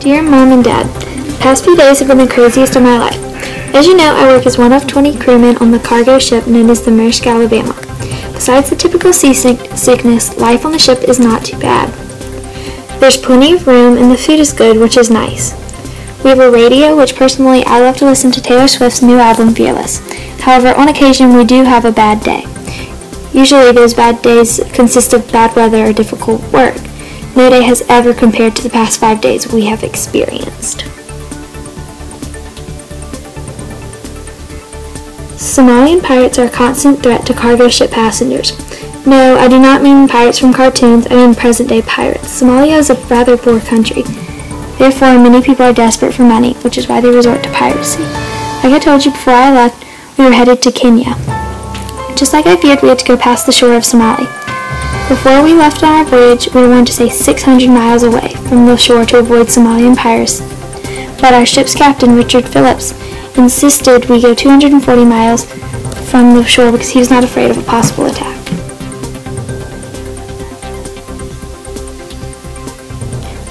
Dear Mom and Dad, the past few days have been the craziest of my life. As you know, I work as one of 20 crewmen on the cargo ship known as the Maersk Alabama. Besides the typical seasickness, life on the ship is not too bad. There's plenty of room and the food is good, which is nice. We have a radio, which personally I love to listen to Taylor Swift's new album, Fearless. However, on occasion we do have a bad day. Usually those bad days consist of bad weather or difficult work. No day has ever compared to the past 5 days we have experienced. Somalian pirates are a constant threat to cargo ship passengers. No, I do not mean pirates from cartoons, I mean present-day pirates. Somalia is a rather poor country. Therefore, many people are desperate for money, which is why they resort to piracy. Like I told you before I left, we were headed to Kenya. Just like I feared, we had to go past the shore of Somalia. Before we left on our voyage, we were going to stay 600 miles away from the shore to avoid Somalian piracy. But our ship's captain, Richard Phillips, insisted we go 240 miles from the shore because he was not afraid of a possible attack.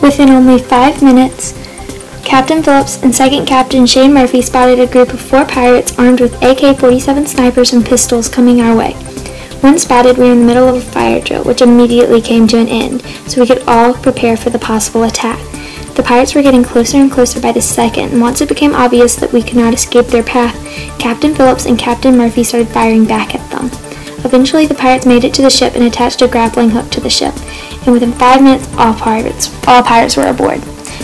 Within only 5 minutes, Captain Phillips and Second Captain Shane Murphy spotted a group of 4 pirates armed with AK-47 snipers and pistols coming our way. Once spotted, we were in the middle of a fire drill, which immediately came to an end, so we could all prepare for the possible attack. The pirates were getting closer and closer by the second, and once it became obvious that we could not escape their path, Captain Phillips and Captain Murphy started firing back at them. Eventually, the pirates made it to the ship and attached a grappling hook to the ship, and within 5 minutes, all pirates were aboard.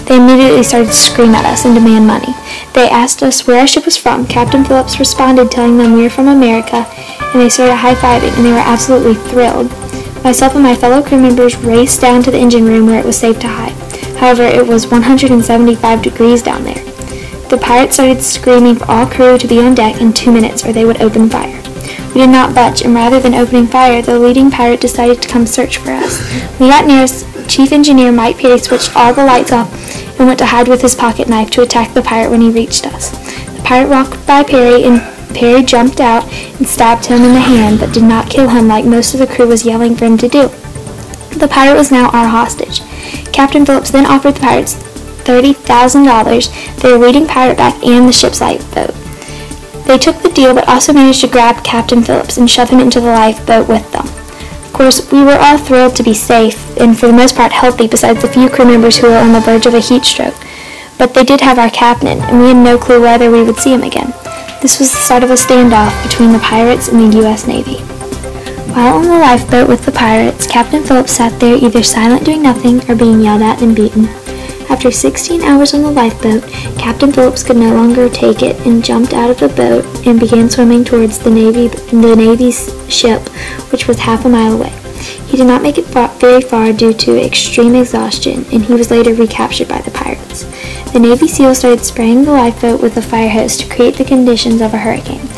They immediately started to scream at us and demand money. They asked us where our ship was from. Captain Phillips responded telling them we were from America, and they started high-fiving, and they were absolutely thrilled. Myself and my fellow crew members raced down to the engine room where it was safe to hide. However, it was 175 degrees down there. The pirates started screaming for all crew to be on deck in 2 minutes or they would open fire. We did not budge, and rather than opening fire, the leading pirate decided to come search for us. When we got near us, Chief Engineer Mike Perry switched all the lights off and went to hide with his pocket knife to attack the pirate when he reached us. The pirate walked by Perry, and Perry jumped out and stabbed him in the hand, but did not kill him like most of the crew was yelling for him to do. The pirate was now our hostage. Captain Phillips then offered the pirates $30,000, their leading pirate back, and the ship's lifeboat. They took the deal, but also managed to grab Captain Phillips and shove him into the lifeboat with them. Of course, we were all thrilled to be safe, and for the most part healthy, besides the few crew members who were on the verge of a heat stroke. But they did have our captain, and we had no clue whether we would see him again. This was the start of a standoff between the pirates and the U.S. Navy. While on the lifeboat with the pirates, Captain Phillips sat there either silent doing nothing or being yelled at and beaten. After 16 hours on the lifeboat, Captain Phillips could no longer take it and jumped out of the boat and began swimming towards the Navy's ship, which was half a mile away. He did not make it very far due to extreme exhaustion, and he was later recaptured by the pirates. The Navy SEALs started spraying the lifeboat with a fire hose to create the conditions of a hurricane.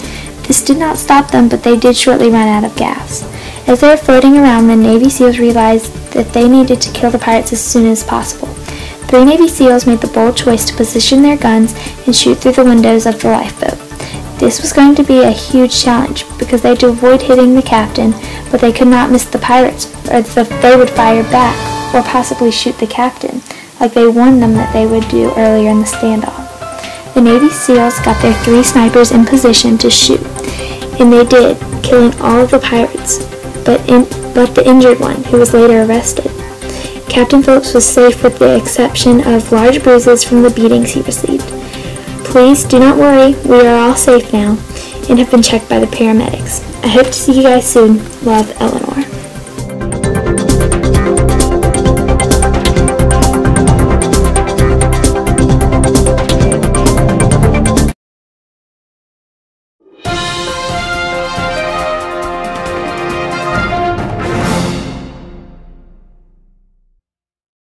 This did not stop them, but they did shortly run out of gas. As they were floating around, the Navy SEALs realized that they needed to kill the pirates as soon as possible. 3 Navy SEALs made the bold choice to position their guns and shoot through the windows of the lifeboat. This was going to be a huge challenge because they had to avoid hitting the captain, but they could not miss the pirates, or they would fire back or possibly shoot the captain, like they warned them that they would do earlier in the standoff. The Navy SEALs got their 3 snipers in position to shoot, and they did, killing all of the pirates, but the injured one, who was later arrested. Captain Phillips was safe with the exception of large bruises from the beatings he received. Please do not worry, we are all safe now and have been checked by the paramedics. I hope to see you guys soon. Love, Eleanor.